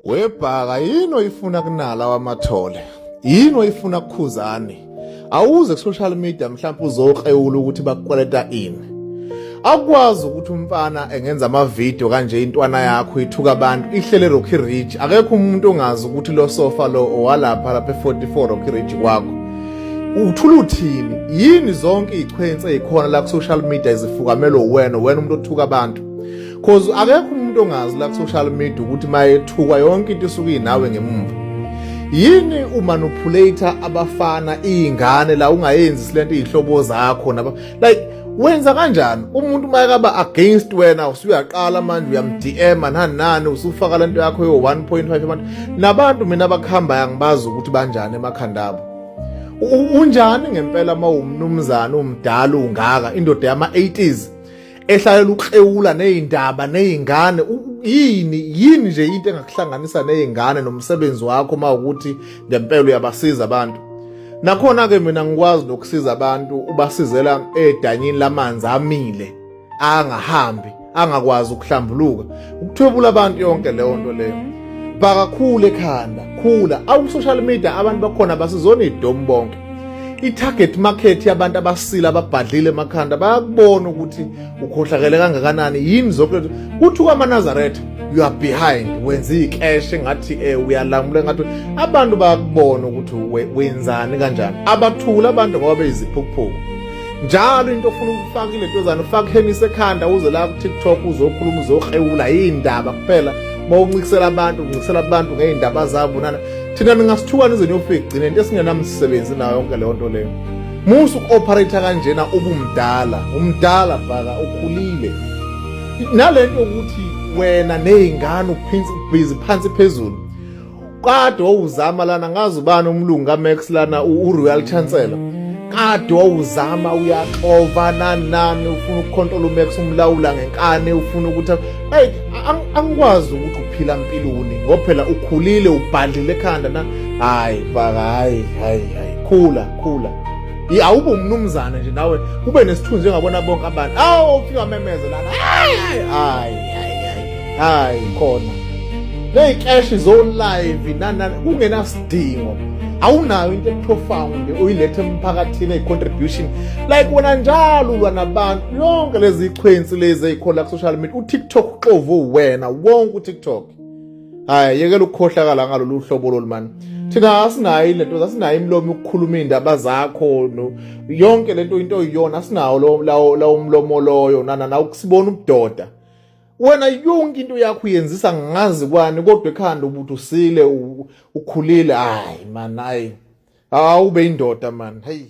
Webhaka yini oyifuna kunala wamathole? Yini oyifuna kukhuzani? Awuze ku-social media mhlawumbe uzokrewula ukuthi bakukweleta ini. Akwazi ukuthi umfana engenza ama-video kanje intwana yakho ithuka abantu ihlele Rocky Ridge. Akekho umuntu ongazi ukuthi lo sofa lo owalapha lapha e44 Rocky Ridge kwakho. Uthula uthini? Yini zonke izikhwenze ezikhona la ku-social media izifukamelo wena umuntu othuka abantu? Cause akekho umuntu ongazi la ku-social media ukuthi mayethukwa yonke into isuka inawe ngemumva. Yini umanipulator abafana izingane la ungayenzi silento izihlobo zakho like wenza kanjani umuntu mayekaba against wena usuyaqala manje uyam-DM nani usufaka lento yakho yo 1.5 abantu nabantu mina abakhamba yangibazi ukuthi banjani emakhanda abo. Unjani ngempela mawumnumzana umdala ungaka indoda yama-80s ehlalela ukrewula nezindaba nezingane yini nje into engakuhlanganisa nezingane nomsebenzi wakho mawukuthi ngempela uyabasiza abantu. Nakhona ke mina ngikwazi nokusiza abantu ubasizela edanyini lamanzi amile angahambi angakwazi ukuhlambuluka ukuthwebula abantu yonke leyo nto leyo. Bhaka khulu ekhanda khula social media abantu bakhona basizona idomu bonke. I-target market yabantu abasila ababhadlile emakhanda bayakubona ukuthi ukhohlakele kangakanani yini zonke kuthi kwaManazaretha you are behind wenza icash ngathi uyalamula ngathi abantu bayakubona ukuthi wenzani kanjani abathula abantu ngoba beyiziphukuphuku njalo into ofuna ukufaka ilento zana ufaka henise ekhanda uze la ku TikTok uzokhuluma uzokrewula indaba kuphela mawuncikisela abantu ngeindaba zabo nana thina ningasithukana ize niyofika igcine into esingenamsebenzi nayo yonke leyo nto leyo. Musu ku-operate kanjena umdala bhaka ukhulile nalento ukuthi wena nezingane ubhizi phansi phezulu kade wawuzama lana ngazi ubani umlungu kaMax lana uRoyal Chancellor kade wawuzama uyaxova nani ufuna ukucontrol uMax umlawula ngenkane ufuna ukuthi angikwazi ukuthi uphila empilweni ngoba phela ukhulile ubhadlile ekhanda na hayi baka hayi khula awube umnumzana nje nawe ube nesithunzi njengabona bonke abantu ufika memeze lana hayi khona necash zo live nana kungenasidingo awunayo into eprofound uyilethe emphakathini econtribution like wena njalo ulwa nabantu yonke lezi ichwenzi lezi ezikhona ku social media uTikTok uxovu wena wonke uTikTok hayi yekela ukukhohlakala ngalolu hlobo lolumani. Thina asinayo lento asinayo imlomo ukukhuluma indaba zakho yonke lento into oyiyona asinawo lawo umlomo loyo nana ukusibona ubudoda wena yonke into yakho uyenzisa ngazi kwani kodwa ekhanda ubuthi usile ukhulile hayi man awube indoda man hey.